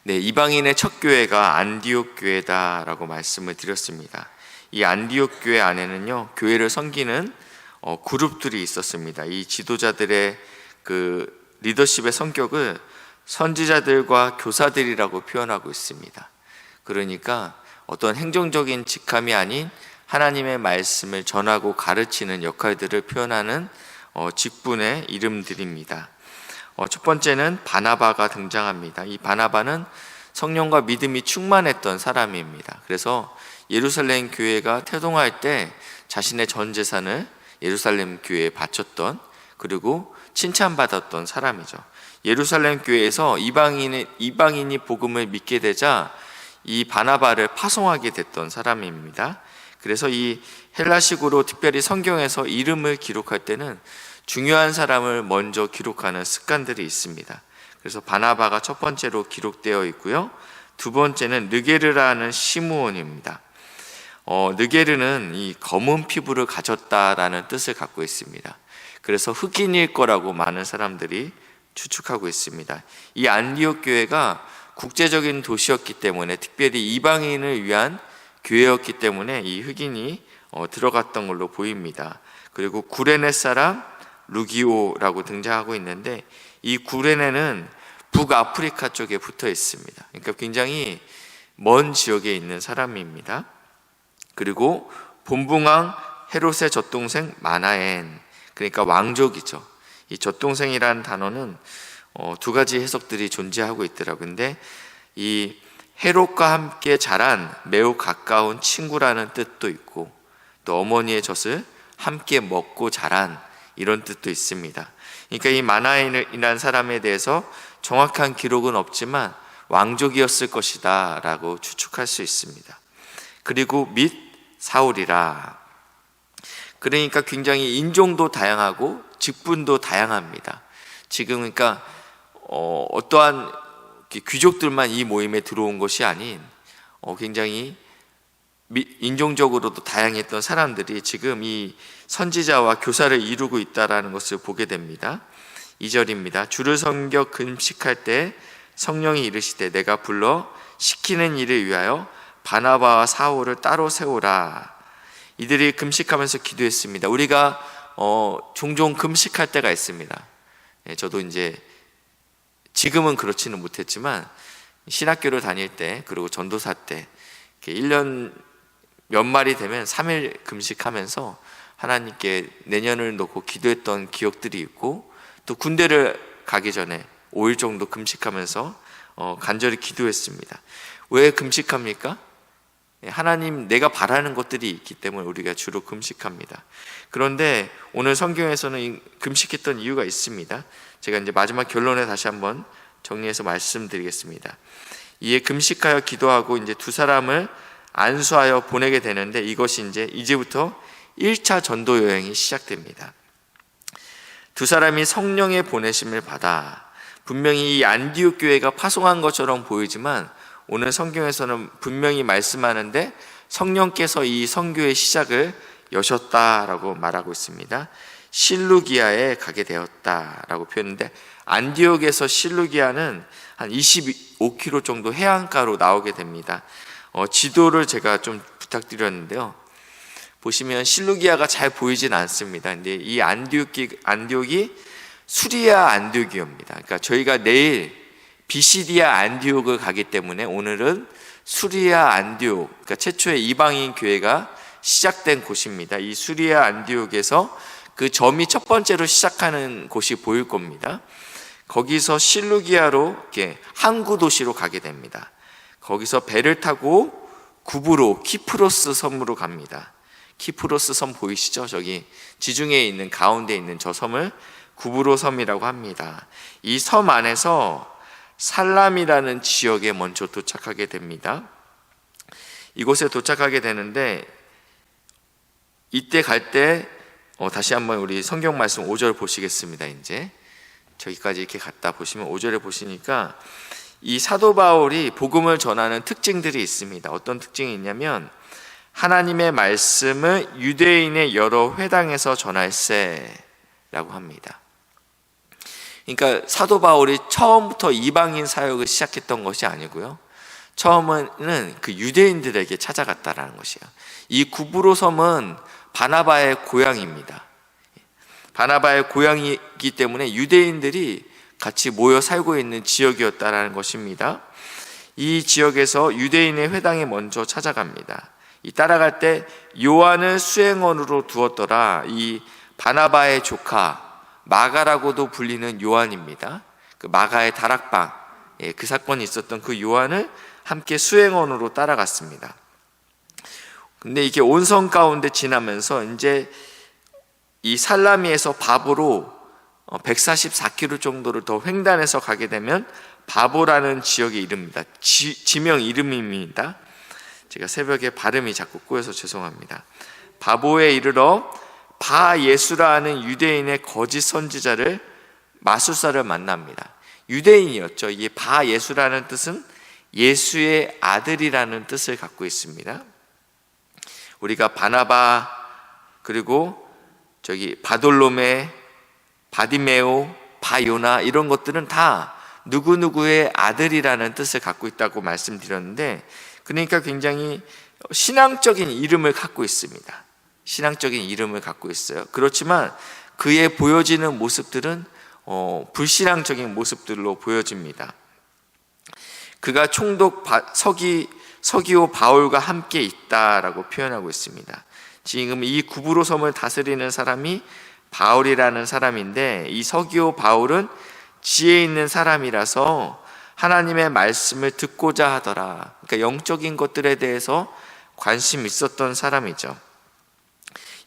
네, 이방인의 첫 교회가 안디옥 교회다라고 말씀을 드렸습니다. 이 안디옥 교회 안에는요, 교회를 섬기는 그룹들이 있었습니다. 이 지도자들의 그 리더십의 성격을 선지자들과 교사들이라고 표현하고 있습니다. 그러니까 어떤 행정적인 직함이 아닌 하나님의 말씀을 전하고 가르치는 역할들을 표현하는 직분의 이름들입니다. 첫 번째는 바나바가 등장합니다. 이 바나바는 성령과 믿음이 충만했던 사람입니다. 그래서 예루살렘 교회가 태동할 때 자신의 전 재산을 예루살렘 교회에 바쳤던, 그리고 칭찬받았던 사람이죠. 예루살렘 교회에서 이방인이 복음을 믿게 되자 이 바나바를 파송하게 됐던 사람입니다. 그래서 이 헬라식으로 특별히 성경에서 이름을 기록할 때는 중요한 사람을 먼저 기록하는 습관들이 있습니다. 그래서 바나바가 첫 번째로 기록되어 있고요. 두 번째는 느게르라는 시므온입니다. 느게르는 이 검은 피부를 가졌다라는 뜻을 갖고 있습니다. 그래서 흑인일 거라고 많은 사람들이 추측하고 있습니다. 이 안디옥 교회가 국제적인 도시였기 때문에, 특별히 이방인을 위한 교회였기 때문에 이 흑인이 들어갔던 걸로 보입니다. 그리고 구레네 사람 루기오라고 등장하고 있는데, 이 구레네는 북아프리카 쪽에 붙어 있습니다. 그러니까 굉장히 먼 지역에 있는 사람입니다. 그리고 본붕왕 헤롯의 젖동생 마나엔, 그러니까 왕족이죠. 이 젖동생이라는 단어는 두 가지 해석들이 존재하고 있더라고요. 근데 이 헤롯과 함께 자란 매우 가까운 친구라는 뜻도 있고, 또 어머니의 젖을 함께 먹고 자란, 이런 뜻도 있습니다. 그러니까 이 마나엔이라는 사람에 대해서 정확한 기록은 없지만 왕족이었을 것이다 라고 추측할 수 있습니다. 그리고 및 사울이라, 그러니까 굉장히 인종도 다양하고 직분도 다양합니다. 지금 그러니까 어떠한 귀족들만 이 모임에 들어온 것이 아닌 굉장히 인종적으로도 다양했던 사람들이 지금 이 선지자와 교사를 이루고 있다는 것을 보게 됩니다. 2절입니다. 주를 섬겨 금식할 때 성령이 이르시되 내가 불러 시키는 일을 위하여 바나바와 사울을 따로 세우라. 이들이 금식하면서 기도했습니다. 우리가 종종 금식할 때가 있습니다. 저도 이제 지금은 그렇지는 못했지만 신학교를 다닐 때, 그리고 전도사 때 1년 연말이 되면 3일 금식하면서 하나님께 내년을 놓고 기도했던 기억들이 있고, 또 군대를 가기 전에 5일 정도 금식하면서 간절히 기도했습니다. 왜 금식합니까? 하나님, 내가 바라는 것들이 있기 때문에 우리가 주로 금식합니다. 그런데 오늘 성경에서는 금식했던 이유가 있습니다. 제가 이제 마지막 결론에 다시 한번 정리해서 말씀드리겠습니다. 이에 금식하여 기도하고 이제 두 사람을 안수하여 보내게 되는데, 이것이 이제부터 1차 전도 여행이 시작됩니다. 두 사람이 성령의 보내심을 받아, 분명히 이 안디옥 교회가 파송한 것처럼 보이지만 오늘 성경에서는 분명히 말씀하는데 성령께서 이 선교의 시작을 여셨다라고 말하고 있습니다. 실루기아에 가게 되었다라고 표현했는데, 안디옥에서 실루기아는 한 25km 정도 해안가로 나오게 됩니다. 지도를 제가 좀 부탁드렸는데요, 보시면 실루기아가 잘 보이진 않습니다. 근데 이 안디옥이 수리아 안디옥입니다. 그러니까 저희가 내일 비시디아 안디옥을 가기 때문에 오늘은 수리아 안디옥, 그러니까 최초의 이방인 교회가 시작된 곳입니다. 이 수리아 안디옥에서 그 점이 첫 번째로 시작하는 곳이 보일 겁니다. 거기서 실루기아로 이렇게 항구 도시로 가게 됩니다. 거기서 배를 타고 구브로, 키프로스 섬으로 갑니다. 키프로스 섬 보이시죠? 저기 지중해에 있는, 가운데 있는 저 섬을 구브로 섬이라고 합니다. 이 섬 안에서 살람이라는 지역에 먼저 도착하게 됩니다. 이곳에 도착하게 되는데, 이때 갈 때 다시 한번 우리 성경 말씀 5절 보시겠습니다. 이제 저기까지 이렇게 갔다 보시면 5절에 보시니까 이 사도 바울이 복음을 전하는 특징들이 있습니다. 어떤 특징이 있냐면, 하나님의 말씀을 유대인의 여러 회당에서 전할세 라고 합니다. 그러니까 사도 바울이 처음부터 이방인 사역을 시작했던 것이 아니고요. 처음에는 그 유대인들에게 찾아갔다라는 것이에요. 이 구브로 섬은 바나바의 고향입니다. 바나바의 고향이기 때문에 유대인들이 같이 모여 살고 있는 지역이었다라는 것입니다. 이 지역에서 유대인의 회당에 먼저 찾아갑니다. 이 따라갈 때 요한을 수행원으로 두었더라. 이 바나바의 조카 마가라고도 불리는 요한입니다. 그 마가의 다락방, 그 사건이 있었던 그 요한을 함께 수행원으로 따라갔습니다. 근데 이게 온성 가운데 지나면서 이제 이 살라미에서 바보로 144km 정도를 더 횡단해서 가게 되면 바보라는 지역에 이릅니다. 지명 이름입니다. 제가 새벽에 발음이 자꾸 꼬여서 죄송합니다. 바보에 이르러 바예수라는 유대인의 거짓 선지자를 마술사를 만납니다. 유대인이었죠. 이게 바예수라는 뜻은 예수의 아들이라는 뜻을 갖고 있습니다. 우리가 바나바, 그리고 바돌로메, 바디메오, 바요나 이런 것들은 다 누구누구의 아들이라는 뜻을 갖고 있다고 말씀드렸는데, 그러니까 굉장히 신앙적인 이름을 갖고 있습니다. 신앙적인 이름을 갖고 있어요. 그렇지만 그의 보여지는 모습들은 불신앙적인 모습들로 보여집니다. 그가 총독 서기오 바울과 함께 있다라고 표현하고 있습니다. 지금 이 구브로 섬을 다스리는 사람이 바울이라는 사람인데, 이 서기오 바울은 지혜 있는 사람이라서 하나님의 말씀을 듣고자 하더라. 그러니까 영적인 것들에 대해서 관심 있었던 사람이죠.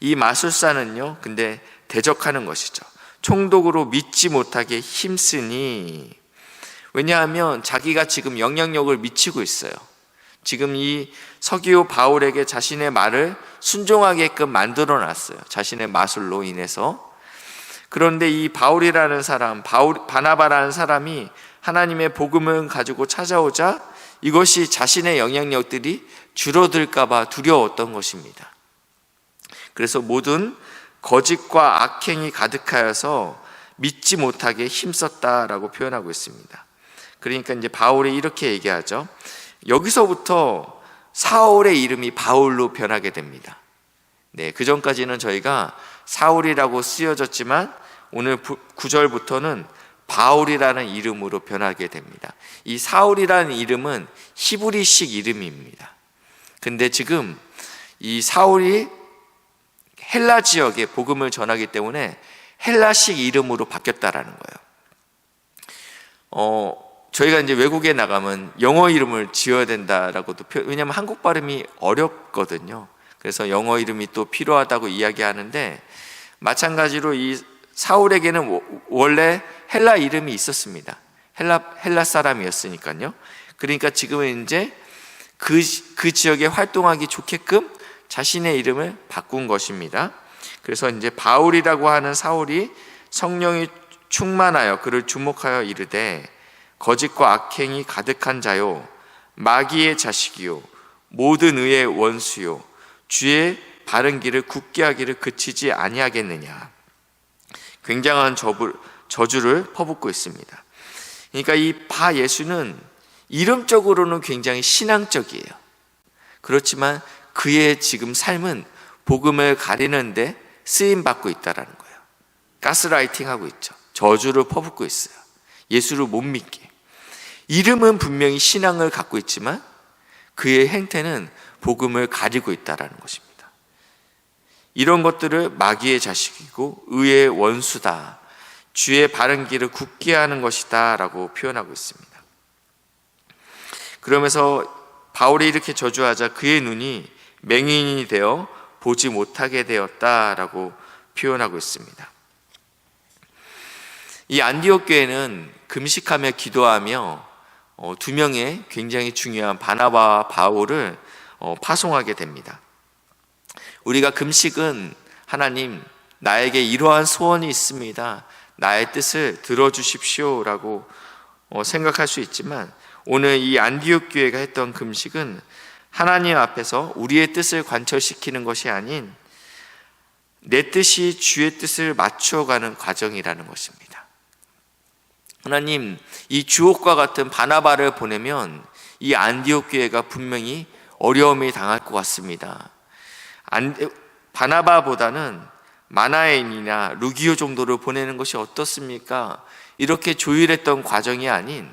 이 마술사는요, 근데 대적하는 것이죠. 총독으로 믿지 못하게 힘쓰니, 왜냐하면 자기가 지금 영향력을 미치고 있어요. 지금 이 서기오 바울에게 자신의 말을 순종하게끔 만들어 놨어요. 자신의 마술로 인해서. 그런데 이 바울이라는 사람, 바나바라는 사람이 하나님의 복음을 가지고 찾아오자 이것이 자신의 영향력들이 줄어들까 봐 두려웠던 것입니다. 그래서 모든 거짓과 악행이 가득하여서 믿지 못하게 힘썼다라고 표현하고 있습니다. 그러니까 이제 바울이 이렇게 얘기하죠. 여기서부터 사울의 이름이 바울로 변하게 됩니다. 네, 그 전까지는 저희가 사울이라고 쓰여졌지만 오늘 9절부터는 바울이라는 이름으로 변하게 됩니다. 이 사울이라는 이름은 히브리식 이름입니다. 근데 지금 이 사울이 헬라 지역에 복음을 전하기 때문에 헬라식 이름으로 바뀌었다라는 거예요. 저희가 이제 외국에 나가면 영어 이름을 지어야 된다라고도 왜냐하면 한국 발음이 어렵거든요. 그래서 영어 이름이 또 필요하다고 이야기하는데, 마찬가지로 이 사울에게는 원래 헬라 이름이 있었습니다. 헬라 사람이었으니까요. 그러니까 지금은 이제 그 지역에 활동하기 좋게끔 자신의 이름을 바꾼 것입니다. 그래서 이제 바울이라고 하는 사울이 성령이 충만하여 그를 주목하여 이르되, 거짓과 악행이 가득한 자요, 마귀의 자식이요, 모든 의의 원수요, 주의 바른 길을 굳게 하기를 그치지 아니하겠느냐. 굉장한 저주를 퍼붓고 있습니다. 그러니까 이 바예수는 이름적으로는 굉장히 신앙적이에요. 그렇지만 그의 지금 삶은 복음을 가리는데 쓰임받고 있다는 거예요. 가스라이팅하고 있죠. 저주를 퍼붓고 있어요. 예수를 못 믿게. 이름은 분명히 신앙을 갖고 있지만 그의 행태는 복음을 가리고 있다는 것입니다. 이런 것들을 마귀의 자식이고 의의 원수다, 주의 바른 길을 굳게 하는 것이다 라고 표현하고 있습니다. 그러면서 바울이 이렇게 저주하자 그의 눈이 맹인이 되어 보지 못하게 되었다라고 표현하고 있습니다. 이 안디옥 교회는 금식하며 기도하며 두 명의 굉장히 중요한 바나바와 바울을 파송하게 됩니다. 우리가 금식은 하나님, 나에게 이러한 소원이 있습니다, 나의 뜻을 들어주십시오 라고 생각할 수 있지만, 오늘 이 안디옥 교회가 했던 금식은 하나님 앞에서 우리의 뜻을 관철시키는 것이 아닌 내 뜻이 주의 뜻을 맞추어가는 과정이라는 것입니다. 하나님, 이 주옥과 같은 바나바를 보내면 이 안디옥 교회가 분명히 어려움이 당할 것 같습니다. 바나바보다는 마나엔이나 루기오 정도를 보내는 것이 어떻습니까? 이렇게 조율했던 과정이 아닌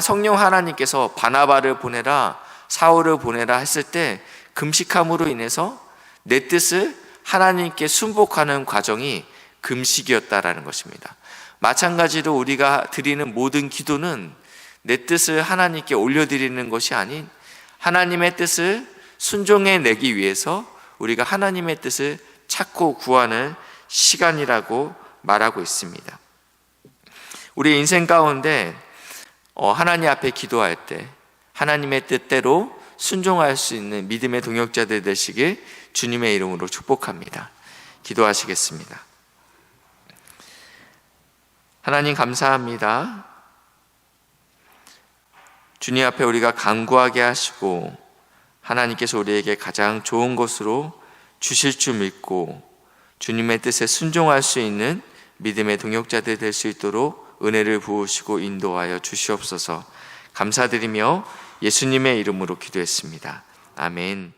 성령 하나님께서 바나바를 보내라, 사울을 보내라 했을 때 금식함으로 인해서 내 뜻을 하나님께 순복하는 과정이 금식이었다라는 것입니다. 마찬가지로 우리가 드리는 모든 기도는 내 뜻을 하나님께 올려드리는 것이 아닌 하나님의 뜻을 순종해내기 위해서 우리가 하나님의 뜻을 찾고 구하는 시간이라고 말하고 있습니다. 우리 인생 가운데 하나님 앞에 기도할 때 하나님의 뜻대로 순종할 수 있는 믿음의 동역자들 되시길 주님의 이름으로 축복합니다. 기도하시겠습니다. 하나님 감사합니다. 주님 앞에 우리가 간구하게 하시고 하나님께서 우리에게 가장 좋은 것으로 주실 줄 믿고 주님의 뜻에 순종할 수 있는 믿음의 동역자들 될 수 있도록 은혜를 부으시고 인도하여 주시옵소서. 감사드리며 예수님의 이름으로 기도했습니다. 아멘.